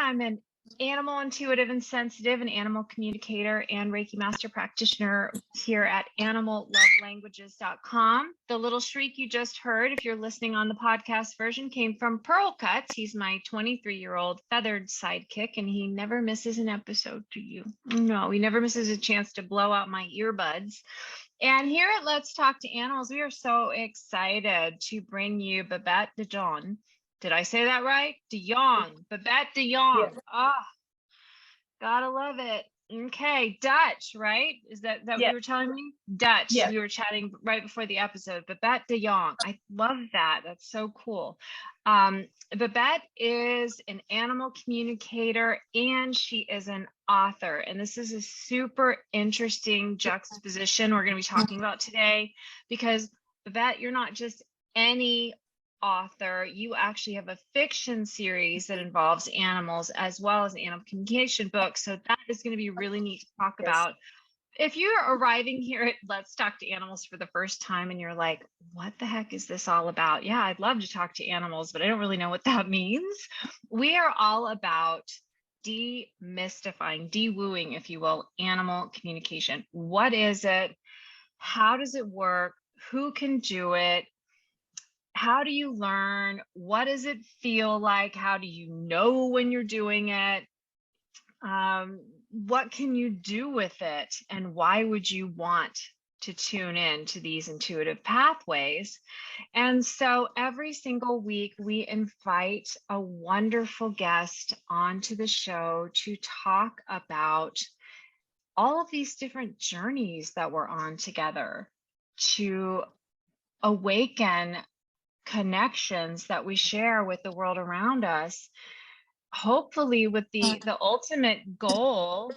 I'm an animal intuitive and sensitive and animal communicator and Reiki master practitioner here at animallovelanguages.com. The little shriek you just heard, if you're listening on the podcast version, came from Pearl Cuts. He's my 23-year-old feathered sidekick, and he never misses an episode to you. No, he never misses a chance to blow out my earbuds. And here at Let's Talk to Animals, we are so excited to bring you Babette de Jongh. Did I say that right? De Jongh, Babette de Jongh. Yes. Gotta love it. Okay, Dutch, right? Is that Yes. what you were telling me? Dutch. Yes. We were chatting right before the episode. Babette de Jongh. I love that. That's so cool. Babette is an animal communicator and she is an author. And this is a super interesting juxtaposition we're going to be talking about today, because Babette, you're not just any author. You actually have a fiction series that involves animals as well as an animal communication book. So that is going to be really neat to talk about. If you're arriving here at Let's Talk to Animals for the first time and you're like, what the heck is this all about? Yeah, I'd love to talk to animals, but I don't really know what that means. We are all about demystifying, de-wooing, if you will, animal communication. What is it? How does it work? Who can do it? How do you learn? What does it feel like? How do you know when you're doing it? What can you do with it? And why would you want to tune in to these intuitive pathways? And so every single week, we invite a wonderful guest onto the show to talk about all of these different journeys that we're on together to awaken connections that we share with the world around us, hopefully with the ultimate goal.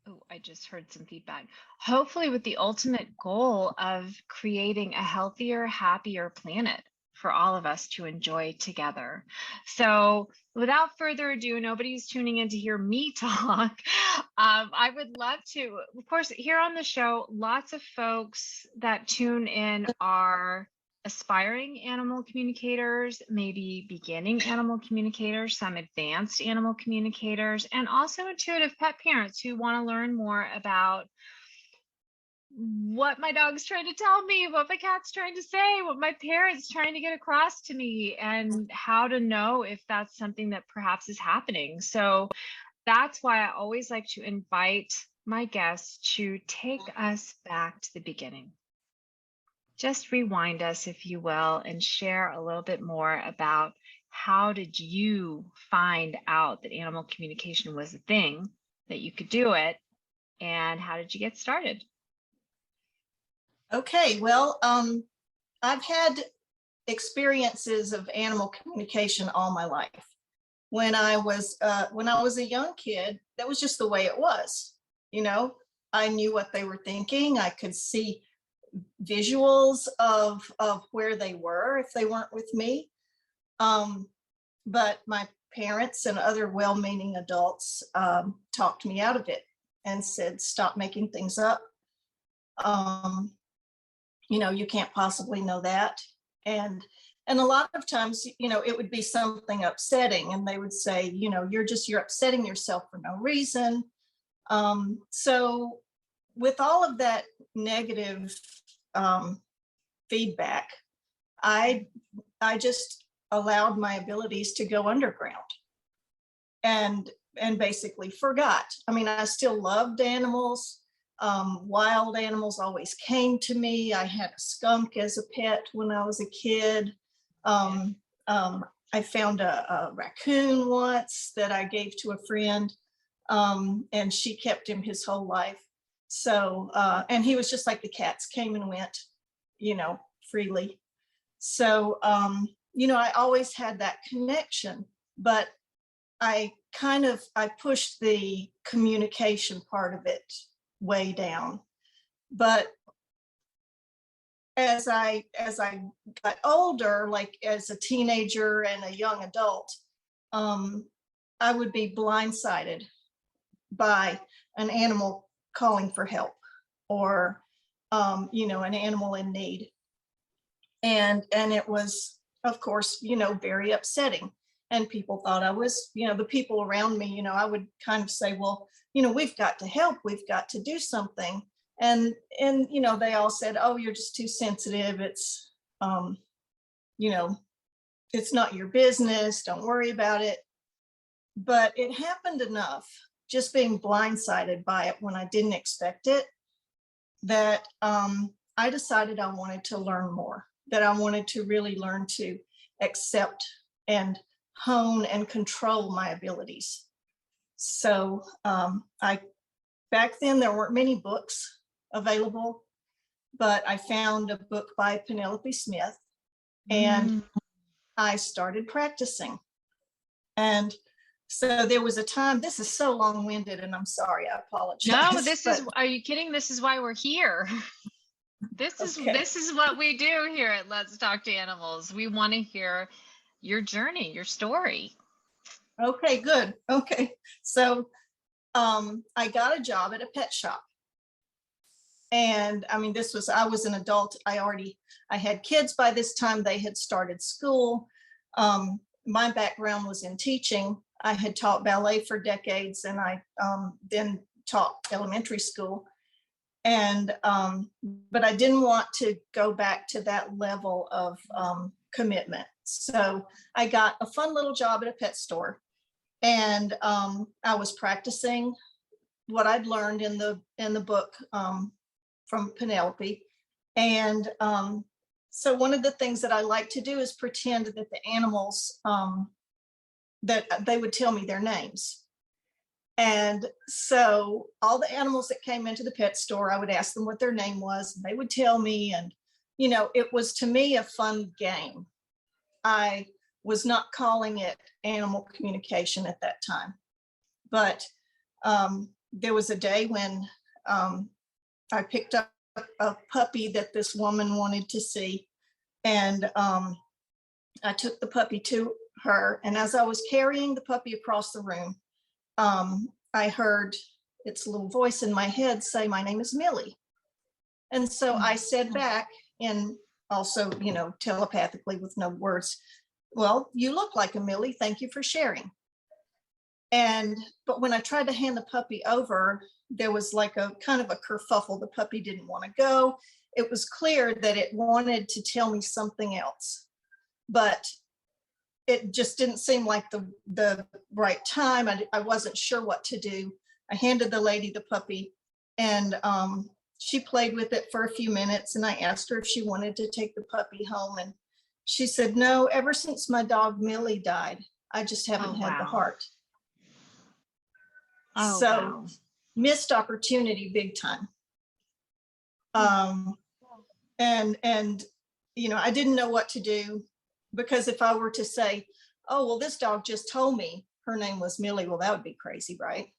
Oh, I just heard some feedback. Hopefully with the ultimate goal of creating a healthier, happier planet for all of us to enjoy together. So without further ado, nobody's tuning in to hear me talk. I would love to, of course, here on the show, lots of folks that tune in are aspiring animal communicators, maybe beginning animal communicators, some advanced animal communicators, and also intuitive pet parents who want to learn more about what my dog's trying to tell me, what my cat's trying to say, what my parents trying to get across to me, and how to know if that's something that perhaps is happening. So that's why I always like to invite my guests to take us back to the beginning. Just rewind us, if you will, and share a little bit more about how did you find out that animal communication was a thing, that you could do it, and how did you get started? Okay, well, I've had experiences of animal communication all my life. When I was a young kid, that was just the way it was. You know, I knew what they were thinking. I could see visuals of where they were if they weren't with me. But my parents and other well-meaning adults talked me out of it and said, stop making things up. You know, you can't possibly know that. And a lot of times, you know, it would be something upsetting and they would say, you know, you're upsetting yourself for no reason. So with all of that negative feedback, I just allowed my abilities to go underground and basically forgot. I mean, I still loved animals. Wild animals always came to me. I had a skunk as a pet when I was a kid. I found a raccoon once that I gave to a friend, and she kept him his whole life. So, and he was just like the cats, came and went, you know, freely. So, you know, I always had that connection, but I pushed the communication part of it way down. But as I got older, like as a teenager and a young adult, I would be blindsided by an animal calling for help or, you know, an animal in need. And it was, of course, you know, very upsetting. And people thought I was, the people around me, I would kind of say, well, we've got to help, we've got to do something. And they all said, oh, you're just too sensitive. It's, you know, it's not your business. Don't worry about it. But it happened enough, just being blindsided by it when I didn't expect it, that I decided I wanted to learn more, that I wanted to really learn to accept and hone and control my abilities. So back then there weren't many books available, but I found a book by Penelope Smith, and I started practicing. And so there was a time, this is so long-winded, and I'm sorry, I apologize. No, are you kidding? This is why we're here. This is what we do here at Let's Talk to Animals. We want to hear your journey, your story. Okay, good. Okay. So I got a job at a pet shop. And I mean, I was an adult. I had kids by this time. They had started school. My background was in teaching. I had taught ballet for decades, and I then taught elementary school. And but I didn't want to go back to that level of commitment. So I got a fun little job at a pet store, and I was practicing what I'd learned in the book from Penelope. And so one of the things that I like to do is pretend that the animals, that they would tell me their names. And so all the animals that came into the pet store, I would ask them what their name was, and they would tell me. And, it was to me a fun game. I was not calling it animal communication at that time. But there was a day when I picked up a puppy that this woman wanted to see. And I took the puppy to her. And as I was carrying the puppy across the room, I heard its little voice in my head say, "My name is Millie." And so I said back, and also, telepathically with no words, "Well, you look like a Millie. Thank you for sharing." But when I tried to hand the puppy over, there was like a kind of a kerfuffle. The puppy didn't want to go. It was clear that it wanted to tell me something else, but it just didn't seem like the right time. I wasn't sure what to do. I handed the lady the puppy, and she played with it for a few minutes, and I asked her if she wanted to take the puppy home. And she said, "No, ever since my dog Millie died, I just haven't had the heart." So missed opportunity big time. And I didn't know what to do, because if I were to say, "Oh, well, this dog just told me her name was Millie," well, that would be crazy, right?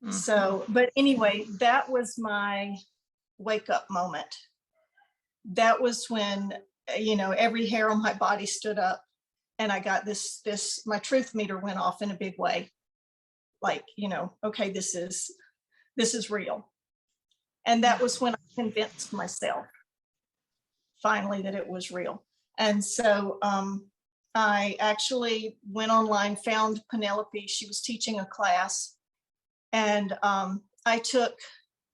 Mm-hmm. So, but anyway, that was my wake up moment. That was when, every hair on my body stood up, and I got my truth meter went off in a big way. Like, okay, this is real. And that was when I convinced myself finally that it was real. And so I actually went online, found Penelope. She was teaching a class, and I took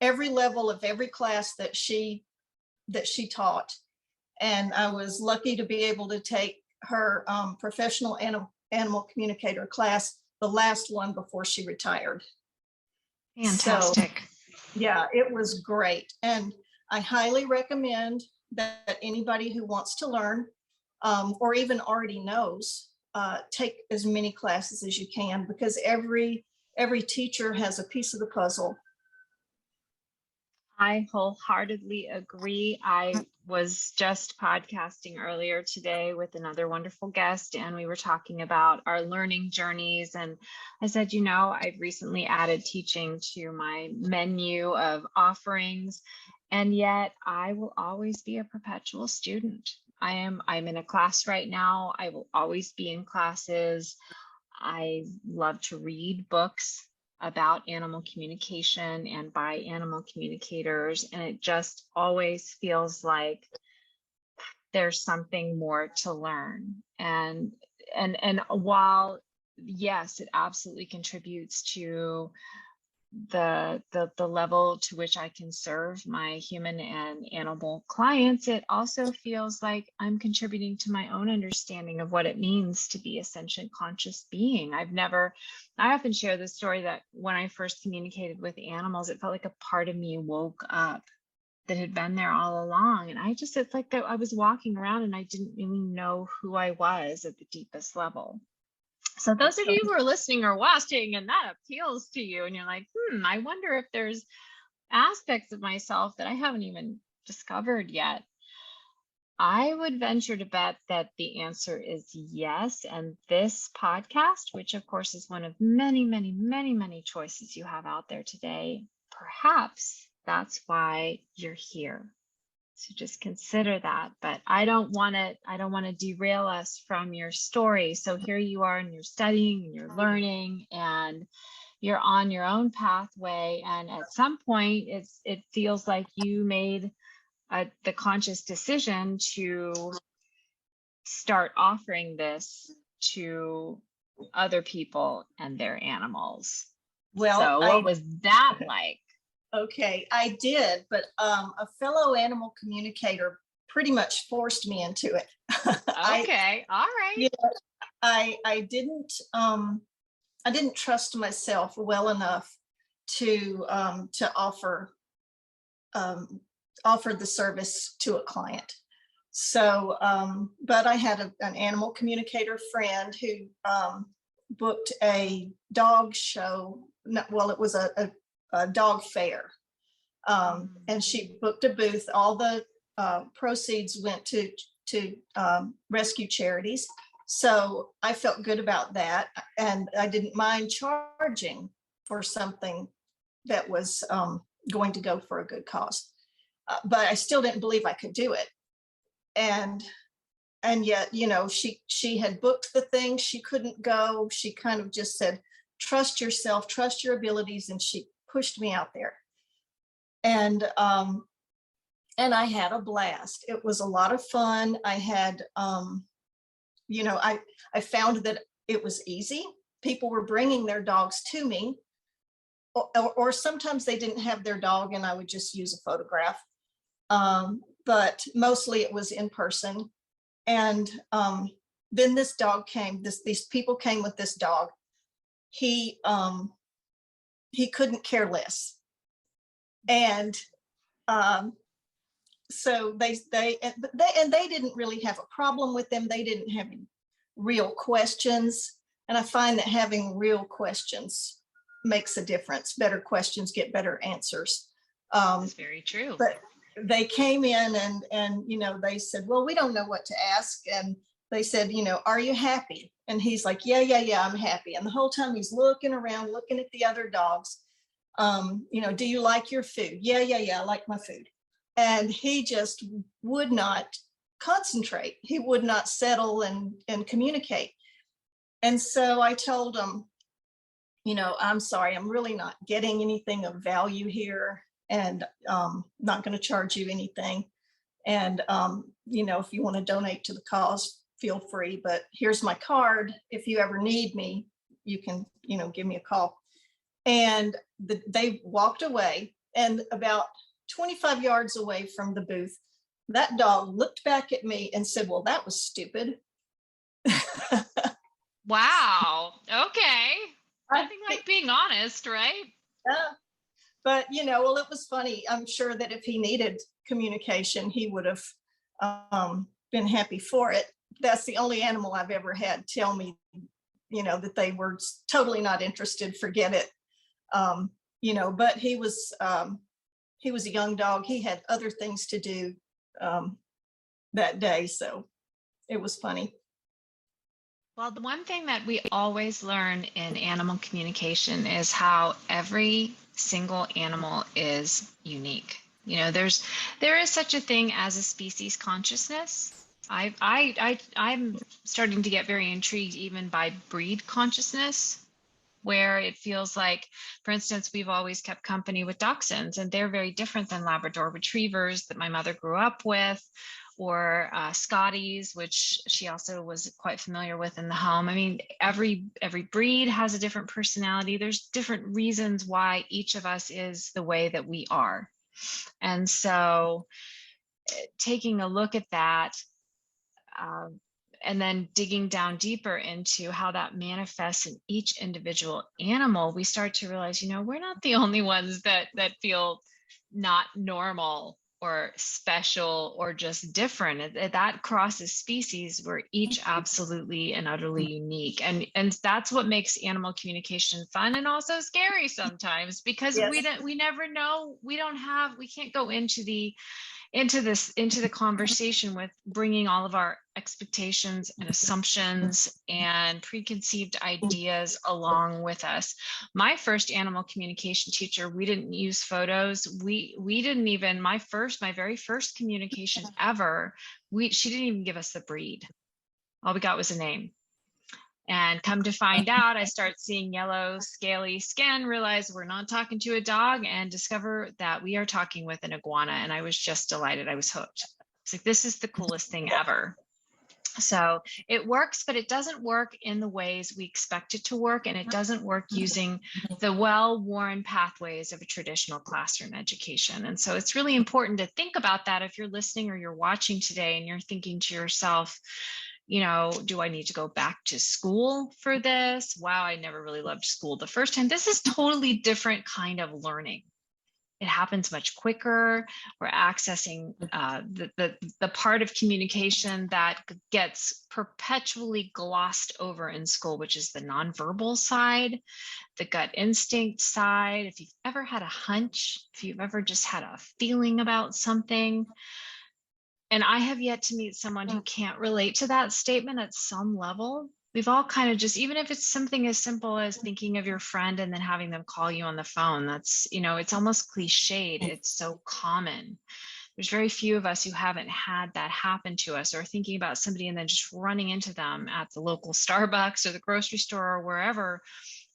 every level of every class that she taught. And I was lucky to be able to take her professional animal communicator class, the last one before she retired. Fantastic. So, yeah, it was great. And I highly recommend that anybody who wants to learn, or even already knows, take as many classes as you can, because every teacher has a piece of the puzzle. I wholeheartedly agree. I was just podcasting earlier today with another wonderful guest, and we were talking about our learning journeys. And I said, I've recently added teaching to my menu of offerings, and yet I will always be a perpetual student. I'm in a class right now. I will always be in classes. I love to read books about animal communication and by animal communicators, and it just always feels like there's something more to learn. And and while yes, it absolutely contributes to the level to which I can serve my human and animal clients, it also feels like I'm contributing to my own understanding of what it means to be a sentient conscious being. I often share the story that when I first communicated with animals, it felt like a part of me woke up that had been there all along. And it's like that I was walking around and I didn't really know who I was at the deepest level. So those of you who are listening or watching and that appeals to you and you're like, I wonder if there's aspects of myself that I haven't even discovered yet, I would venture to bet that the answer is yes. And this podcast, which of course is one of many, many, many, many choices you have out there today, perhaps that's why you're here. So just consider that. But I don't want to derail us from your story. So here you are and you're studying and you're learning and you're on your own pathway. And at some point it feels like you made the conscious decision to start offering this to other people and their animals. Well, so what was that like? Okay, I did, but a fellow animal communicator pretty much forced me into it. Okay, all right. You know, I didn't trust myself well enough to offer the service to a client. So, but I had an animal communicator friend who booked a dog show. Well, it was a dog fair, and she booked a booth. All the proceeds went to rescue charities, so I felt good about that, and I didn't mind charging for something that was going to go for a good cause, but I still didn't believe I could do it, and yet, she had booked the thing. She couldn't go. She kind of just said, trust yourself, trust your abilities, and she pushed me out there, and I had a blast. It was a lot of fun. I had I found that it was easy. People were bringing their dogs to me, or sometimes they didn't have their dog and I would just use a photograph, but mostly it was in person. And then this dog came, these people came with this dog. He couldn't care less. And so they didn't really have a problem with them. They didn't have any real questions. And I find that having real questions makes a difference. Better questions get better answers. That's very true. But they came in and they said, well, we don't know what to ask. And they said, are you happy? And he's like, yeah, I'm happy. And the whole time he's looking around, looking at the other dogs. Do you like your food? Yeah, I like my food. And he just would not concentrate. He would not settle and communicate. And so I told him, I'm sorry, I'm really not getting anything of value here, and not going to charge you anything. And, if you want to donate to the cause, feel free, but here's my card. If you ever need me, you can, give me a call. And they walked away, and about 25 yards away from the booth, that dog looked back at me and said, well, that was stupid. Wow. Okay. Nothing like being honest, right? Yeah. But, well, it was funny. I'm sure that if he needed communication, he would have been happy for it. That's the only animal I've ever had tell me, that they were totally not interested, forget it. But he was a young dog. He had other things to do that day. So it was funny. Well, the one thing that we always learn in animal communication is how every single animal is unique. There is such a thing as a species consciousness. I'm starting to get very intrigued even by breed consciousness, where it feels like, for instance, we've always kept company with dachshunds, and they're very different than Labrador retrievers that my mother grew up with, or Scotties, which she also was quite familiar with in the home. I mean, every breed has a different personality. There's different reasons why each of us is the way that we are. And so taking a look at that, and then digging down deeper into how that manifests in each individual animal, we start to realize, you know, we're not the only ones that feel not normal or special or just different. That crosses species. We're each absolutely and utterly unique. And that's what makes animal communication fun and also scary sometimes, because Yes. we never know. We can't go into the conversation with bringing all of our expectations and assumptions and preconceived ideas along with us. My first animal communication teacher, we didn't use photos. We didn't even, my very first communication ever, she didn't even give us the breed. All we got was a name. And come to find out, I start seeing yellow, scaly skin, realize we're not talking to a dog, and discover that we are talking with an iguana. And I was just delighted. I was hooked. It's like, this is the coolest thing ever. So it works, but it doesn't work in the ways we expect it to work. And it doesn't work using the well-worn pathways of a traditional classroom education. And so it's really important to think about that if you're listening or you're watching today and you're thinking to yourself, you know, do I need to go back to school for this? Wow, I never really loved school the first time. This is totally different kind of learning. It happens much quicker. We're accessing the part of communication that gets perpetually glossed over in school, which is the nonverbal side, the gut instinct side. If you've ever had a hunch, if you've ever just had a feeling about something, and I have yet to meet someone who can't relate to that statement at some level. We've all kind of just, even if it's something as simple as thinking of your friend and then having them call you on the phone, that's, you know, it's almost cliched. It's so common. There's very few of us who haven't had that happen to us, or thinking about somebody and then just running into them at the local Starbucks or the grocery store or wherever,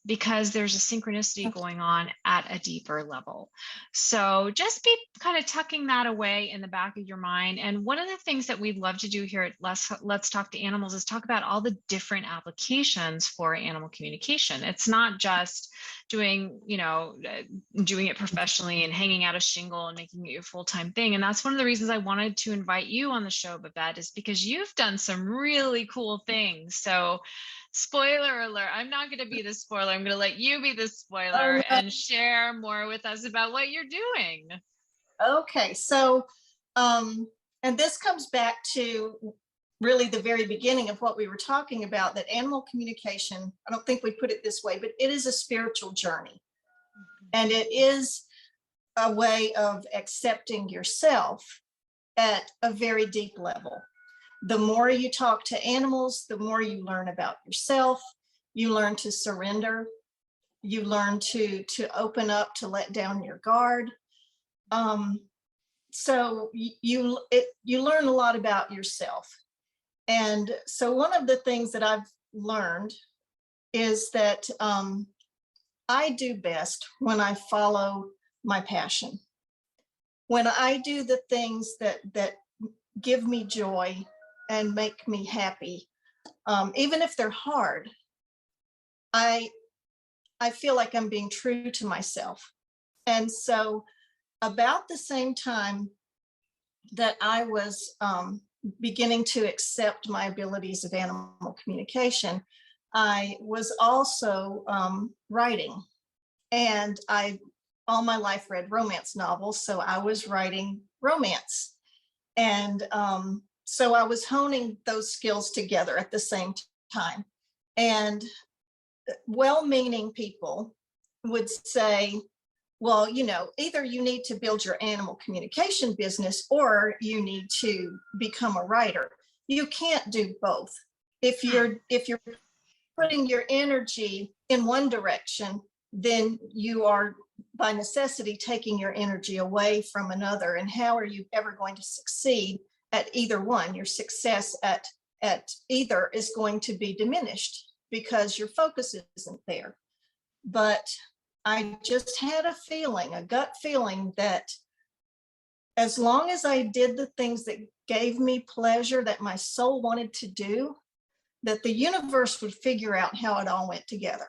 because there's a synchronicity going on at a deeper level. So just be kind of tucking that away in the back of your mind. And one of the things that we'd love to do here at Let's Talk to Animals is talk about all the different applications for animal communication. It's not just doing, you know, doing it professionally and hanging out a shingle and making it your full-time thing. And that's one of the reasons I wanted to invite you on the show, Babette, is because you've done some really cool things. So spoiler alert, I'm not going to be the spoiler. I'm going to let you be the spoiler and share more with us about what you're doing. Okay, so, and this comes back to really the very beginning of what we were talking about, that animal communication, I don't think we put it this way, but it is a spiritual journey. And it is a way of accepting yourself at a very deep level. The more you talk to animals, the more you learn about yourself. You learn to surrender. You learn to open up, to let down your guard. So you learn a lot about yourself. And so one of the things that I've learned is that I do best when I follow my passion. When I do the things that give me joy and make me happy, even if they're hard, I feel like I'm being true to myself. And so about the same time that I was beginning to accept my abilities of animal communication, I was also writing. And I all my life read romance novels, so I was writing romance. And so I was honing those skills together at the same time. And well-meaning people would say, well, you know, either you need to build your animal communication business or you need to become a writer. You can't do both. If you're putting your energy in one direction, then you are by necessity taking your energy away from another. And how are you ever going to succeed at either one? Your success at either is going to be diminished because your focus isn't there. But I just had a feeling, a gut feeling, that as long as I did the things that gave me pleasure, that my soul wanted to do, that the universe would figure out how it all went together.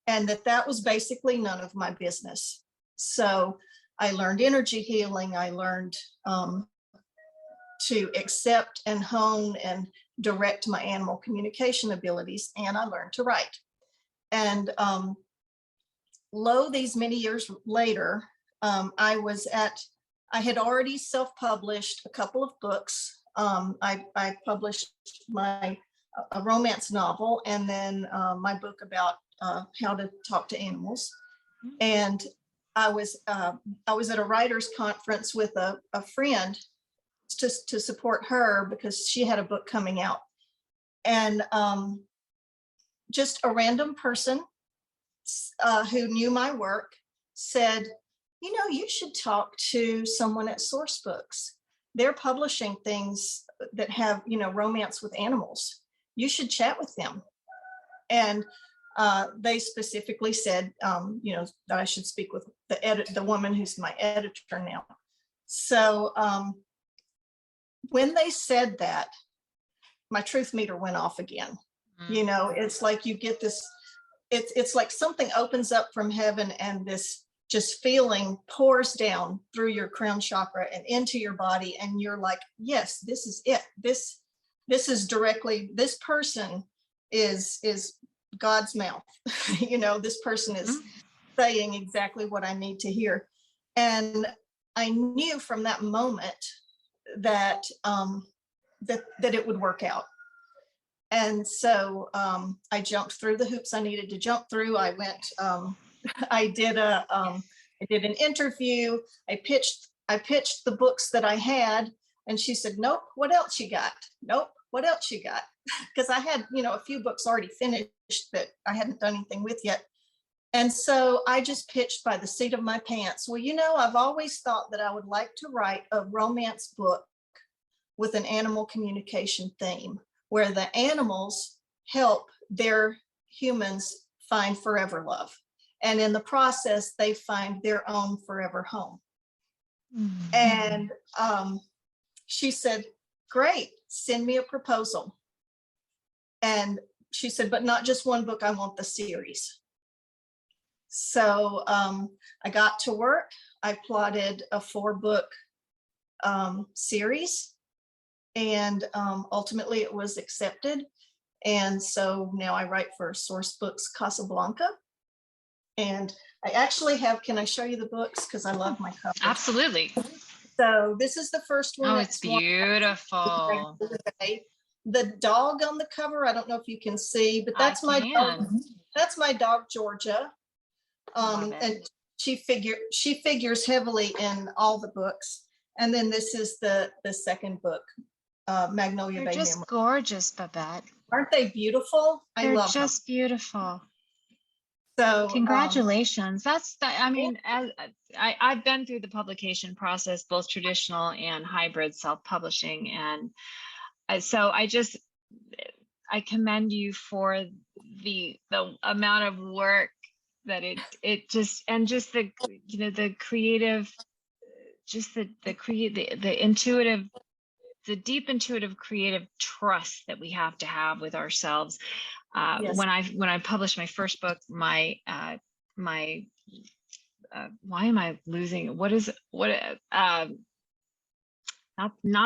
And that was basically none of my business. So I learned energy healing. I learned to accept and hone and direct my animal communication abilities. And I learned to write. And these many years later, I had already self-published a couple of books. I published a romance novel, and then my book about how to talk to animals. And I was at a writer's conference with a friend to support her because she had a book coming out. And just a random person who knew my work said, you should talk to someone at Source Books. They're publishing things that have, romance with animals. You should chat with them. And they specifically said, that I should speak with the woman who's my editor now. So when they said that, my truth meter went off again. It's like you get this, it's like something opens up from heaven, and this just feeling pours down through your crown chakra and into your body. And you're like, yes, this is it. This is directly, this person is God's mouth. This person is saying exactly what I need to hear. And I knew from that moment that that it would work out. And so I jumped through the hoops I needed to jump through. I went, I did an interview. I pitched the books that I had, and she said, nope, what else you got? Nope, what else you got? Because I had, a few books already finished that I hadn't done anything with yet. And so I just pitched by the seat of my pants. Well, I've always thought that I would like to write a romance book with an animal communication theme, where the animals help their humans find forever love. And in the process, they find their own forever home. Mm-hmm. And she said, great, send me a proposal. And she said, but not just one book, I want the series. So I got to work. I plotted a 4-book series, and ultimately it was accepted. And so now I write for Source Books Casablanca. And I actually have, can I show you the books? Because I love my covers. Absolutely. So this is the first one. Oh, it's beautiful. The dog on the cover, I don't know if you can see, but that's my dog. That's my dog, Georgia. And she figures heavily in all the books. And then this is the second book, Magnolia Bay. They're just gorgeous, Babette. Aren't they beautiful? I love them. They're just beautiful. So congratulations. I've been through the publication process, both traditional and hybrid self-publishing. And so I commend you for the amount of work that it just, and just the, the creative, just the intuitive, the deep intuitive creative trust that we have to have with ourselves. Yes. When I published my first book, why am I losing? Not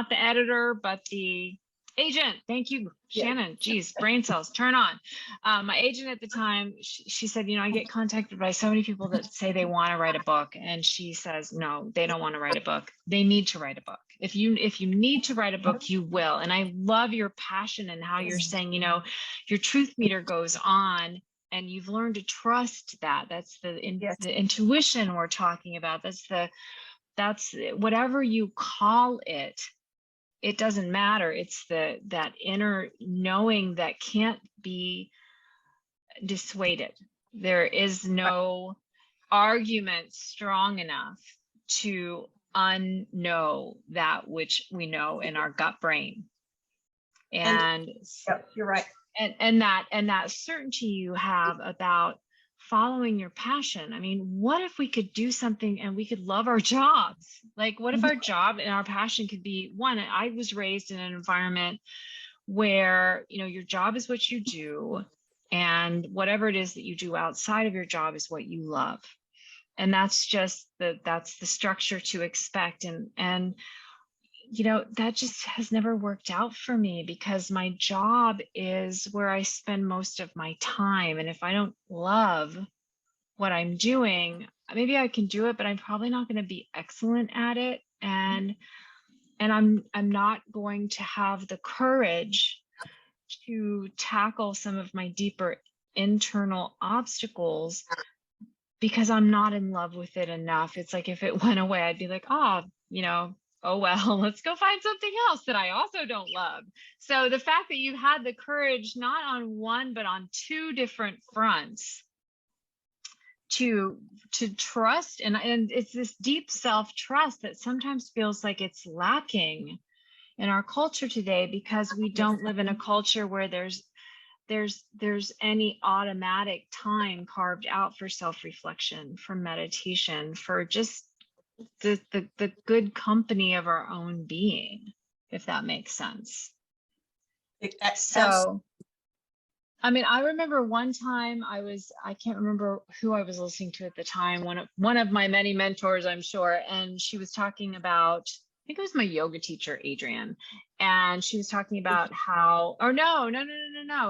the editor, but the agent. Thank you, Shannon. Geez, brain cells, turn on. My agent at the time, she said, I get contacted by so many people that say they want to write a book. And she says, no, they don't want to write a book. They need to write a book. If you need to write a book, you will. And I love your passion and how you're saying, your truth meter goes on, and you've learned to trust that. That's the intuition we're talking about. That's whatever you call it. It doesn't matter. It's that inner knowing that can't be dissuaded. There is no argument strong enough to unknow that which we know in our gut brain. And you're right. And that certainty you have about following your passion. I mean, what if we could do something and we could love our jobs? Like, what if our job and our passion could be one? I was raised in an environment where, you know, your job is what you do, and whatever it is that you do outside of your job is what you love. And that's just that's the structure to expect. And you know, that just has never worked out for me, because my job is where I spend most of my time. And if I don't love what I'm doing, maybe I can do it, but I'm probably not going to be excellent at it. And I'm not going to have the courage to tackle some of my deeper internal obstacles, because I'm not in love with it enough. It's like if it went away, I'd be like, oh, you know, oh, well, let's go find something else that I also don't love. So the fact that you had the courage, not on one, but on two different fronts, to trust, and it's this deep self-trust that sometimes feels like it's lacking in our culture today, because we don't live in a culture where there's any automatic time carved out for self-reflection, for meditation, for just the good company of our own being, if that makes sense. So, I mean, I remember one time I can't remember who I was listening to at the time, one of my many mentors, I'm sure, and she was talking about, I think it was my yoga teacher, Adrienne, and she was talking about how, or no,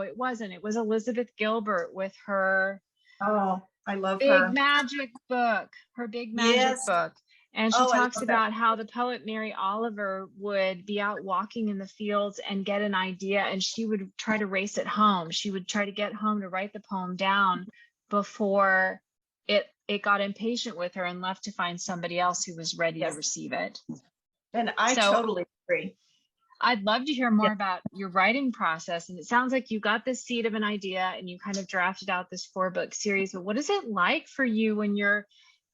it wasn't. It was Elizabeth Gilbert with her I love big her. magic book, Yes. book. And she Oh, I talks love that. about how the poet Mary Oliver would be out walking in the fields and get an idea, and she would try to race it home. She would try to get home to write the poem down before it got impatient with her and left to find somebody else who was ready to receive it. And I totally agree. I'd love to hear more about your writing process. And it sounds like you got this seed of an idea and you kind of drafted out this 4-book series. But what is it like for you when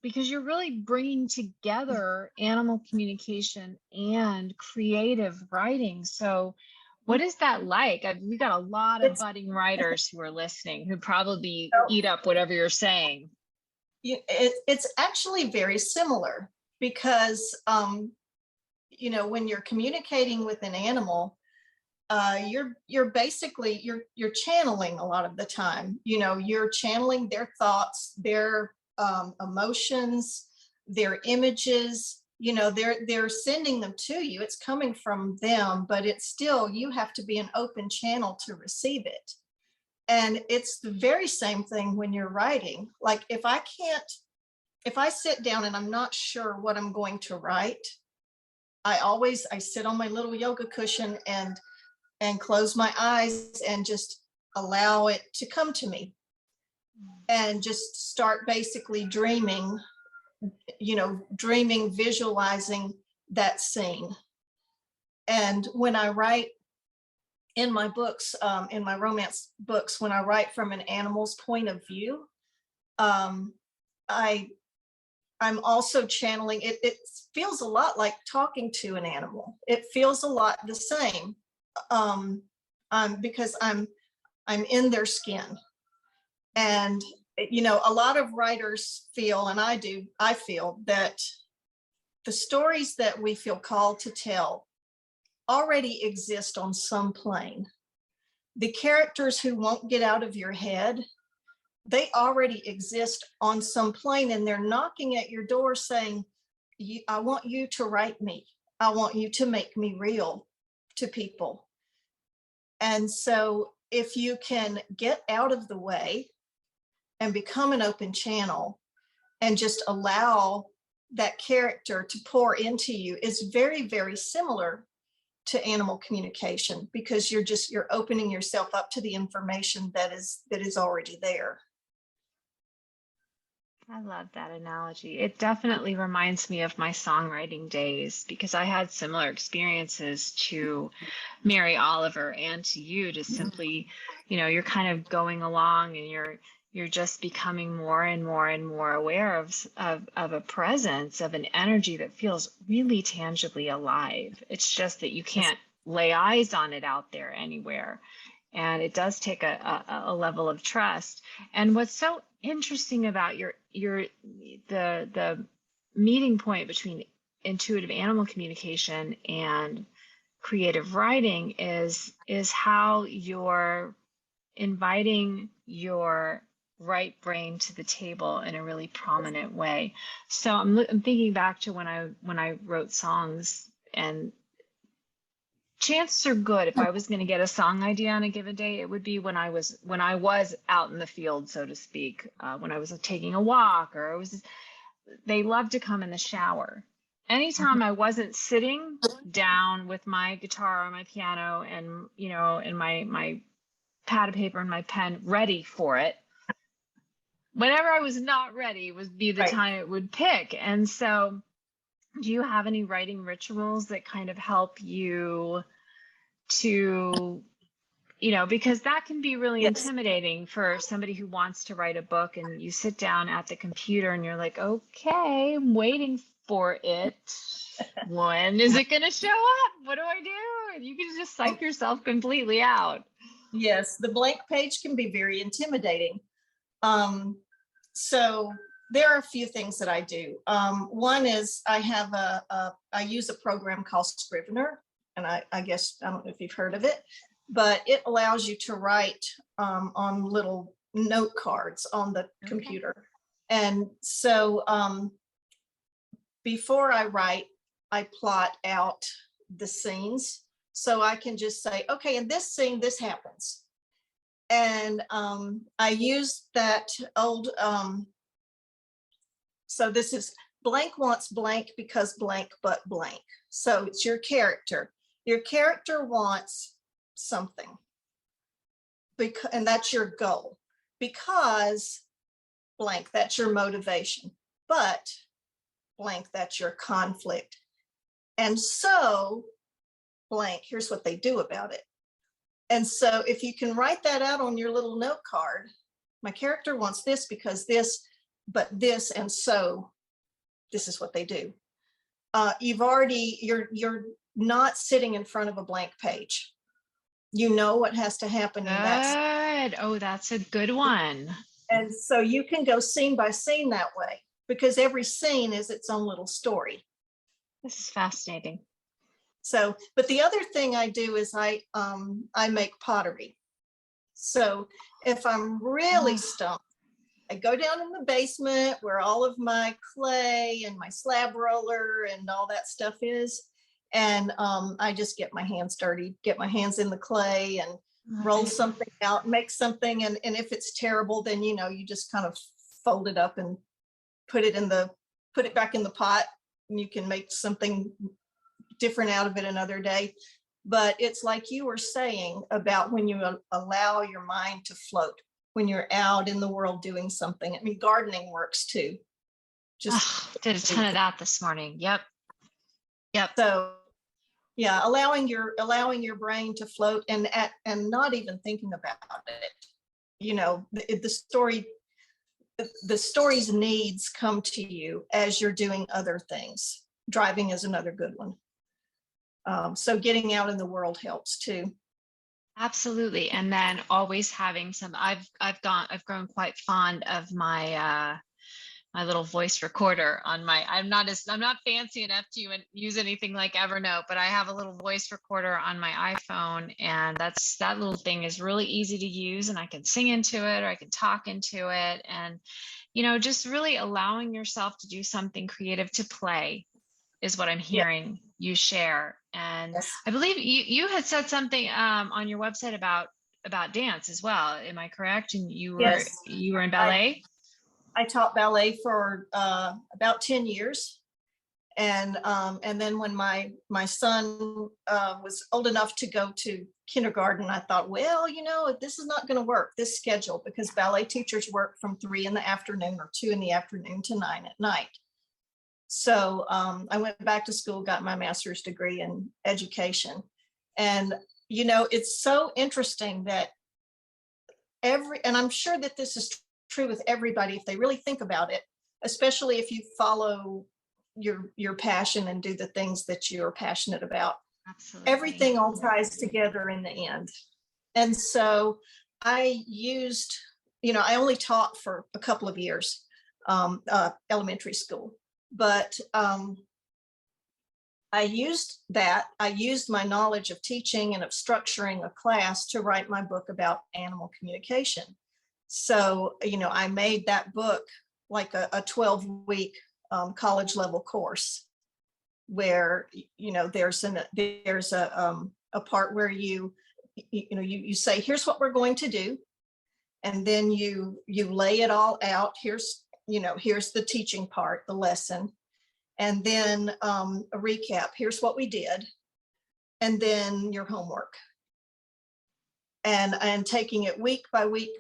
because you're really bringing together animal communication and creative writing? So what is that like? We got a lot of budding writers who are listening who probably eat up whatever you're saying. It's actually very similar, because you know, when you're communicating with an animal, you're basically you're channeling a lot of the time. You know, you're channeling their thoughts, their emotions, their images. You know, they're sending them to you. It's coming from them, but it's still, you have to be an open channel to receive it. And it's the very same thing when you're writing. Like if I sit down and I'm not sure what I'm going to write, I sit on my little yoga cushion and close my eyes and just allow it to come to me, and just start basically dreaming, visualizing that scene. And when I write in my books, in my romance books, when I write from an animal's point of view, I'm also channeling it. It feels a lot like talking to an animal. It feels a lot the same, because I'm in their skin. And you know, a lot of writers feel, and I feel that the stories that we feel called to tell already exist on some plane. The characters who won't get out of your head, they already exist on some plane, and they're knocking at your door saying, I want you to write me. I want you to make me real to people. And so if you can get out of the way and become an open channel and just allow that character to pour into you, is very, very similar to animal communication, because you're opening yourself up to the information that is already there. I love that analogy. It definitely reminds me of my songwriting days, because I had similar experiences to Mary Oliver and to you. Just simply, you know, you're kind of going along and you're just becoming more and more and more aware of a presence, of an energy that feels really tangibly alive. It's just that you can't lay eyes on it out there anywhere. and it does take a level of trust. And what's so interesting about the meeting point between intuitive animal communication and creative writing is how you're inviting your right brain to the table in a really prominent way. So I'm thinking back to when I wrote songs, and chances are good if I was going to get a song idea on a given day, it would be when I was out in the field, so to speak, when I was taking a walk, or they love to come in the shower. Anytime I wasn't sitting down with my guitar or my piano and, and my pad of paper and my pen ready for it, whenever I was not ready would be the Right. time it would pick. And so do you have any writing rituals that kind of help you to, because that can be really Yes. intimidating for somebody who wants to write a book, and you sit down at the computer and you're like, okay, I'm waiting for it. When is it going to show up? What do I do? And you can just psych yourself completely out. Yes, the blank page can be very intimidating. So there are a few things that I do. One is I use a program called Scrivener, and I guess, I don't know if you've heard of it, but it allows you to write on little note cards on the computer. And so before I write, I plot out the scenes. So I can just say, okay, in this scene, this happens. And I use that old, so this is blank wants blank because blank but blank. So it's your character. Your character wants something, and that's your goal, because blank, that's your motivation, but blank, that's your conflict. And so blank, here's what they do about it. And so if you can write that out on your little note card, my character wants this because this, but this, and so this is what they do. You're not sitting in front of a blank page. You know what has to happen in that. Good. Oh, that's a good one. And so you can go scene by scene that way, because every scene is its own little story. This is fascinating. So, but the other thing I do is I make pottery. So if I'm really stumped, I go down in the basement where all of my clay and my slab roller and all that stuff is. And I just get my hands dirty, get my hands in the clay and roll something out, make something. And if it's terrible, then, you just kind of fold it up and put it back in the pot, and you can make something different out of it another day. But it's like you were saying about when you allow your mind to float, when you're out in the world doing something. I mean, gardening works too. Did a ton of that this morning. Yep. So yeah, allowing your brain to float and not even thinking about it. The story's needs come to you as you're doing other things. Driving is another good one. So getting out in the world helps too. Absolutely. And then always having I've grown quite fond of my my little voice recorder on my, I'm not fancy enough to use anything like Evernote, but I have a little voice recorder on my iPhone, and that little thing is really easy to use, and I can sing into it or I can talk into it. And, just really allowing yourself to do something creative, to play, is what I'm hearing you share. And yes. I believe you had said something on your website about dance as well. Am I correct? And you were in ballet? I taught ballet for about 10 years. And then when my son was old enough to go to kindergarten, I thought, well, this is not going to work, this schedule, because ballet teachers work from 3 in the afternoon or 2 in the afternoon to 9 at night. So I went back to school, got my master's degree in education. And, it's so interesting that and I'm sure that this is true with everybody if they really think about it, especially if you follow your passion and do the things that you're passionate about. Absolutely. Everything all ties together in the end. And so I used, I only taught for a couple of years, elementary school, but I used my knowledge of teaching and of structuring a class to write my book about animal communication. So, I made that book like a 12-week college level course where, there's a part where you say, here's what we're going to do. And then you lay it all out. Here's the teaching part, the lesson. And then a recap, here's what we did. And then your homework. And taking it week by week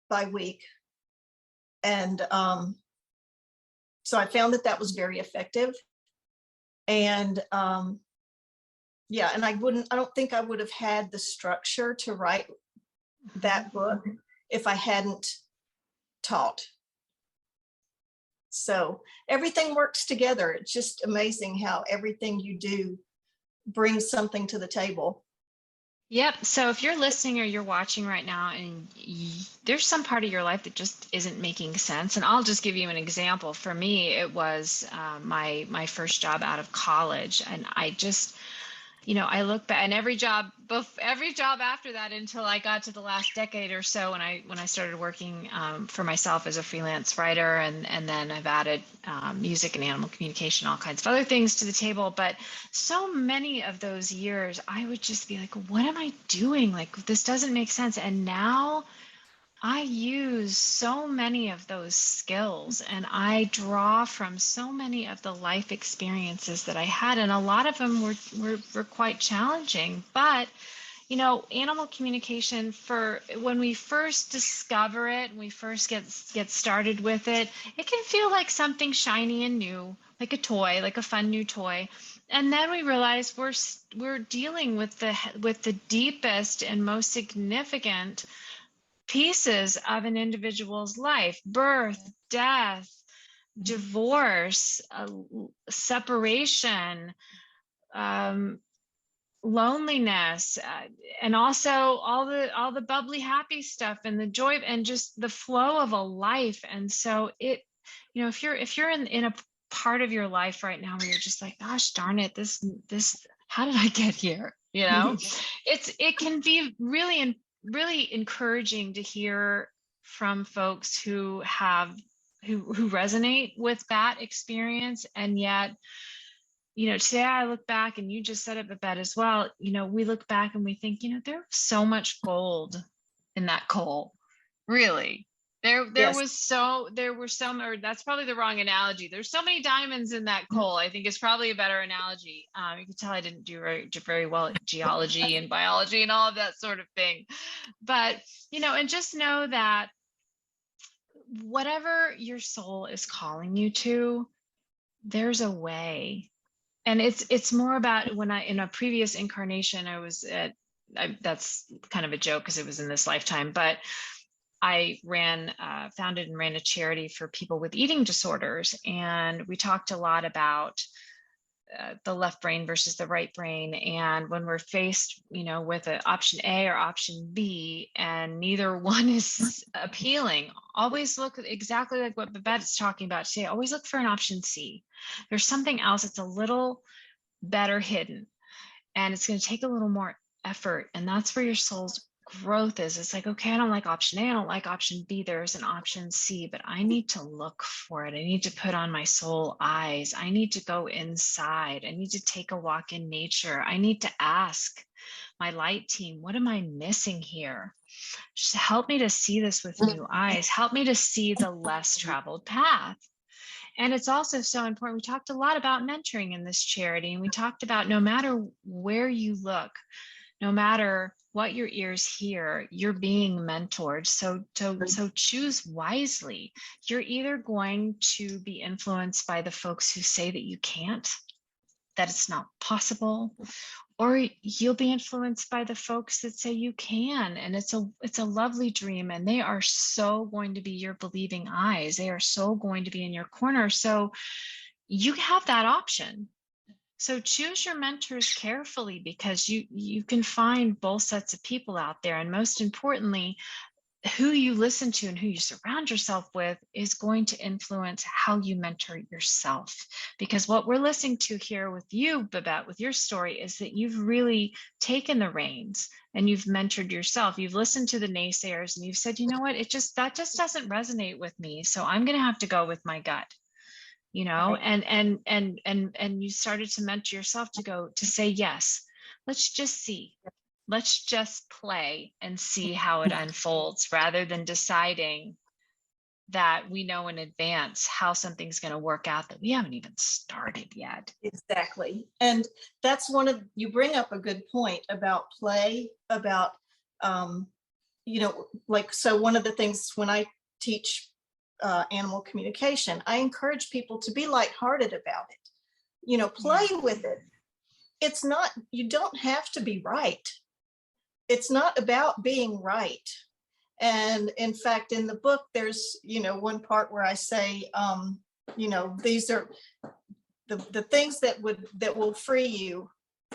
by week. And so I found that was very effective. And yeah, and I don't think I would have had the structure to write that book if I hadn't taught. So everything works together. It's just amazing how everything you do brings something to the table. Yep. So if you're listening or you're watching right now and there's some part of your life that just isn't making sense, and I'll just give you an example. For me, it was my first job out of college, and I just, I look back, and every job after that until I got to the last decade or so when I started working for myself as a freelance writer, and then I've added music and animal communication, all kinds of other things to the table. But so many of those years, I would just be like, what am I doing? Like, this doesn't make sense. And now I use so many of those skills, and I draw from so many of the life experiences that I had, and a lot of them were quite challenging. But animal communication, for when we first discover it, when we first get started with it, it can feel like something shiny and new, like a toy, like a fun new toy. And then we realize we're dealing with the deepest and most significant pieces of an individual's life: birth, death, divorce, separation, loneliness, and also all the bubbly, happy stuff, and the joy, and just the flow of a life. And so if you're in a part of your life right now where you're just like, gosh darn it, this how did I get here? It can be really encouraging to hear from folks who resonate with that experience. And yet, today I look back, and you just said it, Babette, as well. We look back and we think, there was so much gold in that coal. Really, there Yes. were some, or that's probably the wrong analogy. There's so many diamonds in that coal, I think is probably a better analogy. You can tell I didn't do very well at geology and biology and all of that sort of thing. But, and just know that whatever your soul is calling you to, there's a way. And it's more about, when in a previous incarnation, that's kind of a joke because it was in this lifetime, but I founded and ran a charity for people with eating disorders. And we talked a lot about the left brain versus the right brain. And when we're faced, with an option A or option B, and neither one is appealing, always look exactly like what Babette is talking about today. Always look for an option C. There's something else that's a little better hidden, and it's going to take a little more effort. And that's where your soul's growth is. It's like, okay, I don't like option A, I don't like option B, there's an option C, but I need to look for it. I need to put on my soul eyes. I need to go inside. I need to take a walk in nature. I need to ask my light team, what am I missing here? Just help me to see this with new eyes. Help me to see the less traveled path. And it's also so important. We talked a lot about mentoring in this charity, and we talked about, no matter where you look, no matter what your ears hear, you're being mentored. So choose wisely. You're either going to be influenced by the folks who say that you can't, that it's not possible, or you'll be influenced by the folks that say you can, and it's a lovely dream, and they are so going to be your believing eyes. They are so going to be in your corner. So you have that option. So choose your mentors carefully, because you can find both sets of people out there. And most importantly, who you listen to and who you surround yourself with is going to influence how you mentor yourself. Because what we're listening to here with you, Babette, with your story, is that you've really taken the reins and you've mentored yourself. You've listened to the naysayers and you've said, you know what, that just doesn't resonate with me. So I'm going to have to go with my gut. Right. And you started to mentor yourself to say, yes, let's just see, let's just play and see how it unfolds, rather than deciding that we know in advance how something's going to work out that we haven't even started yet. Exactly. And that's you bring up a good point about play, about, like, so one of the things when I teach animal communication, I encourage people to be lighthearted about it. Play with it. It's not, you don't have to be right. It's not about being right. And in fact, in the book, there's, one part where I say, these are the things that will free you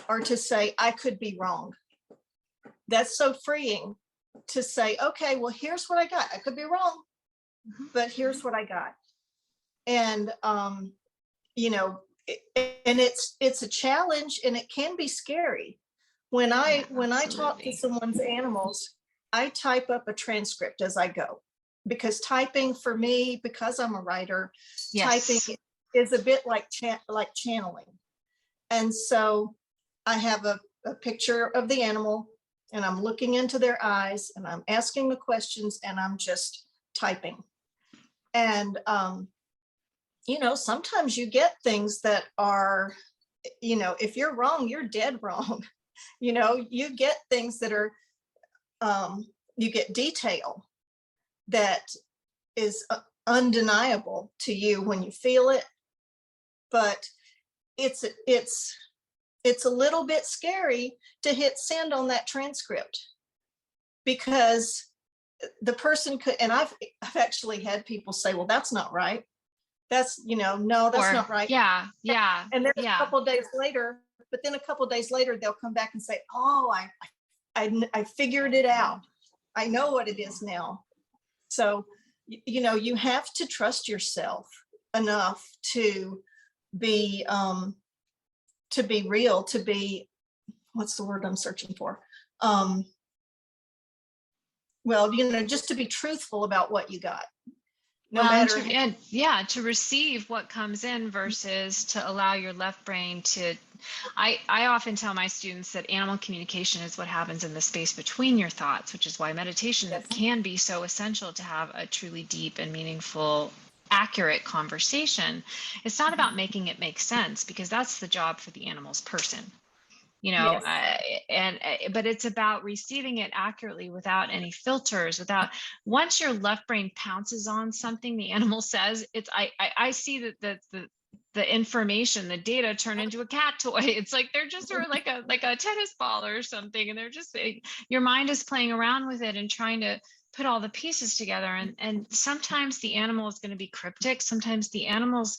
are to say, I could be wrong. That's so freeing to say, okay, well, here's what I got. I could be wrong, but here's what I got. And, and it's a challenge, and it can be scary. When I talk to someone's animals, I type up a transcript as I go, because typing for me, because I'm a writer, typing is a bit like channeling. And so I have a picture of the animal, and I'm looking into their eyes, and I'm asking the questions, and I'm just typing. And, sometimes you get things that are, if you're wrong, you're dead wrong. You get things that are, you get detail that is undeniable to you when you feel it, but it's a little bit scary to hit send on that transcript, because the person could, and I've actually had people say, well, that's not right. That's, no, that's not right. Yeah. And then a couple of days later, they'll come back and say, oh, I figured it out. I know what it is now. So, you have to trust yourself enough to be real, to be, what's the word I'm searching for? Well, just to be truthful about what you got. To receive what comes in versus to allow your left brain to. I often tell my students that animal communication is what happens in the space between your thoughts, which is why meditation can be so essential to have a truly deep and meaningful, accurate conversation. It's not about making it make sense, because that's the job for the animal's person. But it's about receiving it accurately, without any filters, once your left brain pounces on something the animal says, I see that the information, the data turn into a cat toy. It's like they're just sort of like a tennis ball or something, and they're just, your mind is playing around with it and trying to put all the pieces together. And sometimes the animal is going to be cryptic. Sometimes the animal's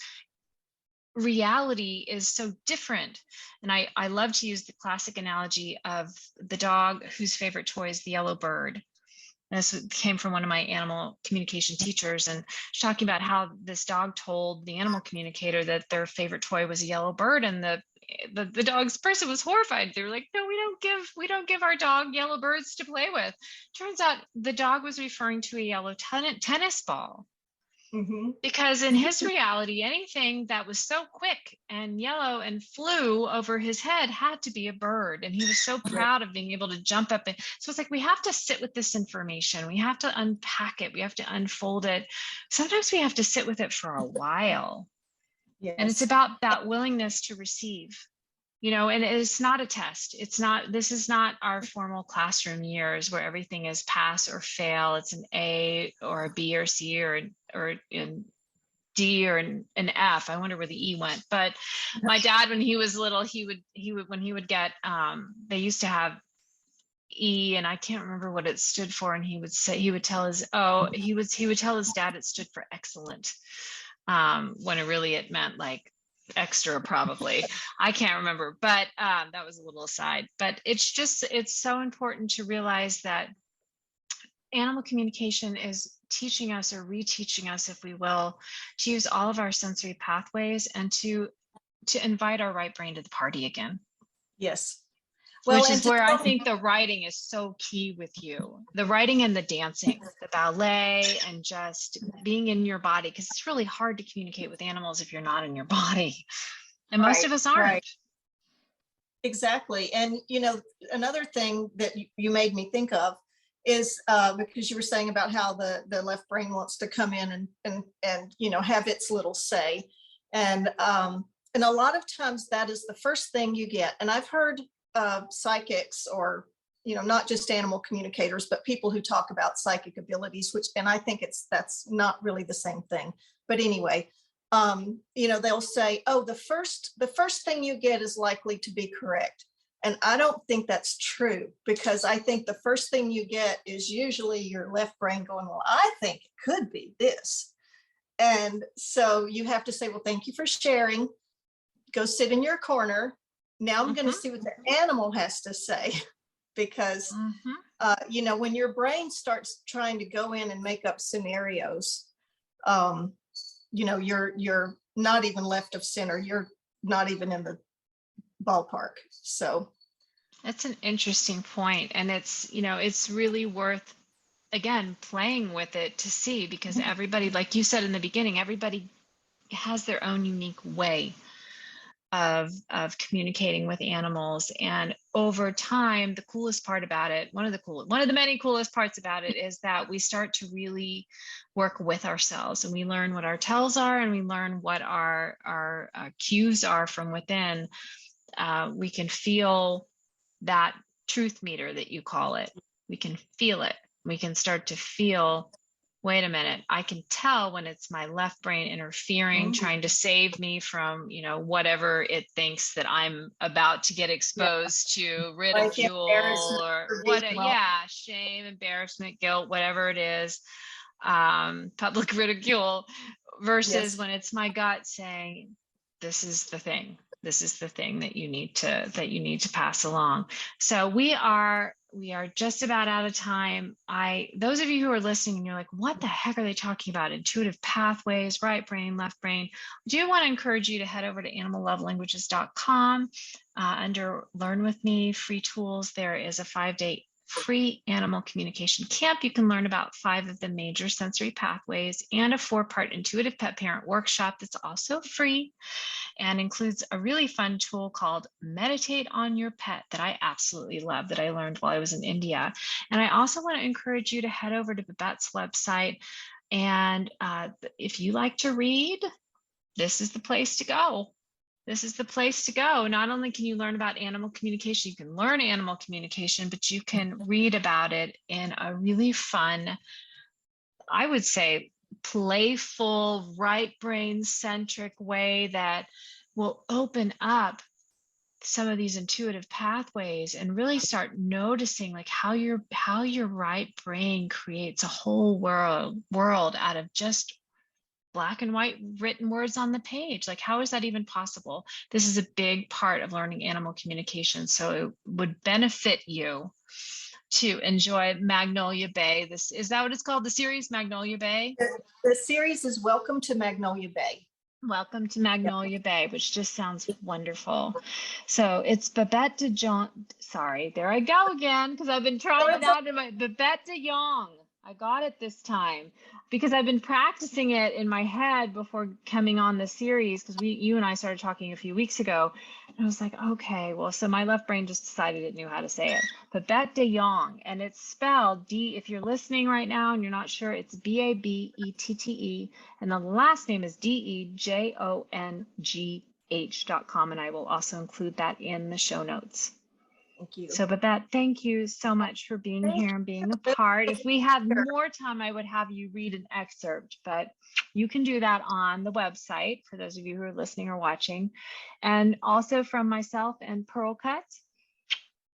reality is so different. And I love to use the classic analogy of the dog whose favorite toy is the yellow bird. And this came from one of my animal communication teachers, and she's talking about how this dog told the animal communicator that their favorite toy was a yellow bird, and the dog's person was horrified. They were like, no, we don't give our dog yellow birds to play with. Turns out the dog was referring to a yellow tennis ball. Mm-hmm. Because in his reality, anything that was so quick and yellow and flew over his head had to be a bird. And he was so proud of being able to jump up. So it's like, we have to sit with this information. We have to unpack it. We have to unfold it. Sometimes we have to sit with it for a while. Yes. And it's about that willingness to receive. And it's not a test. This is not our formal classroom years where everything is pass or fail. It's an A or a B or C or an D or an F. I wonder where the E went. But my dad, when he was little, he would get, they used to have E, and I can't remember what it stood for. And he would tell his dad it stood for excellent. When it meant like extra probably. I can't remember, but that was a little aside. But it's so important to realize that animal communication is teaching us or reteaching us, if we will, to use all of our sensory pathways and to invite our right brain to the party again. Yes. Well, which is where I think the writing is so key with you. The writing and the dancing, the ballet, and just being in your body, because it's really hard to communicate with animals if you're not in your body. And most of us aren't. Right. Exactly. And, you know, another thing that you made me think of is because you were saying about how the left brain wants to come in and you know, have its little say. And a lot of times that is the first thing you get. And I've heard psychics, or, you know, not just animal communicators, but people who talk about psychic abilities, which, and I think that's not really the same thing. But anyway, you know, they'll say, oh, the first thing you get is likely to be correct. And I don't think that's true, because I think the first thing you get is usually your left brain going, well, I think it could be this. And so you have to say, well, thank you for sharing. Go sit in your corner. Now I'm going to see what the animal has to say, because, you know, when your brain starts trying to go in and make up scenarios, you know, you're not even left of center. You're not even in the ballpark. So that's an interesting point. And it's, you know, it's really worth, again, playing with it to see, because everybody, like you said in the beginning, everybody has their own unique way of communicating with animals. And over time, the coolest part about it, one of the many coolest parts about it, is that we start to really work with ourselves, and we learn what our tells are, and we learn what our cues are from within. We can feel that truth meter that you call it. We can feel it. We can start to feel, wait a minute, I can tell when it's my left brain interfering, trying to save me from, you know, whatever it thinks that I'm about to get exposed to, ridicule, or what, shame, embarrassment, guilt, whatever it is, public ridicule, versus when it's my gut saying, this is the thing. This is the thing that you need to pass along. So we are just about out of time. Those of you who are listening and you're like, what the heck are they talking about? Intuitive pathways, right brain, left brain. I do want to encourage you to head over to animallovelanguages.com. Under Learn With Me, free tools, there is a 5-day free animal communication camp. You can learn about 5 of the major sensory pathways, and a 4-part intuitive pet parent workshop that's also free, and includes a really fun tool called Meditate on Your Pet that I absolutely love, that I learned while I was in India. And I also want to encourage you to head over to Babette's website. And if you like to read, this is the place to go. This is the place to go. Not only can you learn about animal communication, you can learn animal communication, but you can read about it in a really fun, I would say, playful, right brain centric way that will open up some of these intuitive pathways and really start noticing like how your right brain creates a whole world out of just black and white written words on the page. Like, how is that even possible? This is a big part of learning animal communication. So it would benefit you to enjoy Magnolia Bay. Is that what it's called? The series Magnolia Bay? The series is Welcome to Magnolia Bay. Welcome to Magnolia Bay, which just sounds wonderful. So it's Babette de Jongh. Sorry, there I go again, because I've been trying it out in my Babette de Jongh. I got it this time because I've been practicing it in my head before coming on the series, because you and I started talking a few weeks ago. And I was like, okay, well, so my left brain just decided it knew how to say it. Babette de Jongh, and it's spelled D. If you're listening right now and you're not sure, it's Babette, and the last name is DeJongh.com, and I will also include that in the show notes. Thank you. So, Babette, thank you so much for being here and being a part. If we had more time, I would have you read an excerpt, but you can do that on the website for those of you who are listening or watching. And also from myself and Pearl Cuts,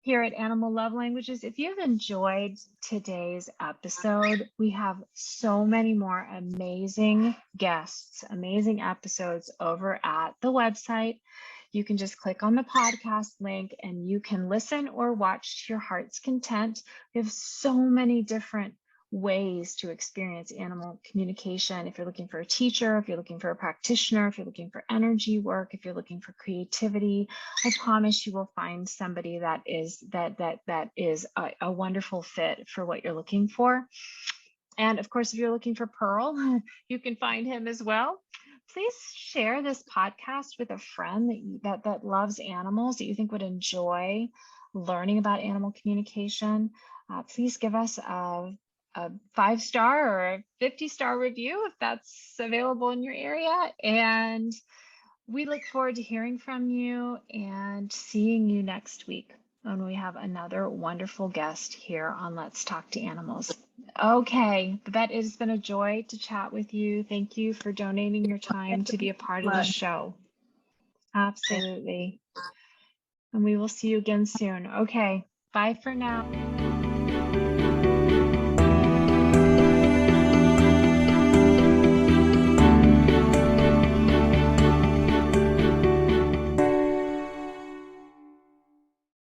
here at Animal Love Languages. If you've enjoyed today's episode, we have so many more amazing guests, amazing episodes over at the website. You can just click on the podcast link and you can listen or watch to your heart's content. We have so many different ways to experience animal communication. If you're looking for a teacher, if you're looking for a practitioner, if you're looking for energy work, if you're looking for creativity, I promise you will find somebody that is a wonderful fit for what you're looking for. And of course, if you're looking for Pearl, you can find him as well. Please share this podcast with a friend that loves animals, that you think would enjoy learning about animal communication. Please give us a 5-star or a 50-star review if that's available in your area. And we look forward to hearing from you and seeing you next week when we have another wonderful guest here on Let's Talk to Animals. Okay, Babette, it has been a joy to chat with you. Thank you for donating your time to be a part of the show. Absolutely. And we will see you again soon. Okay, bye for now.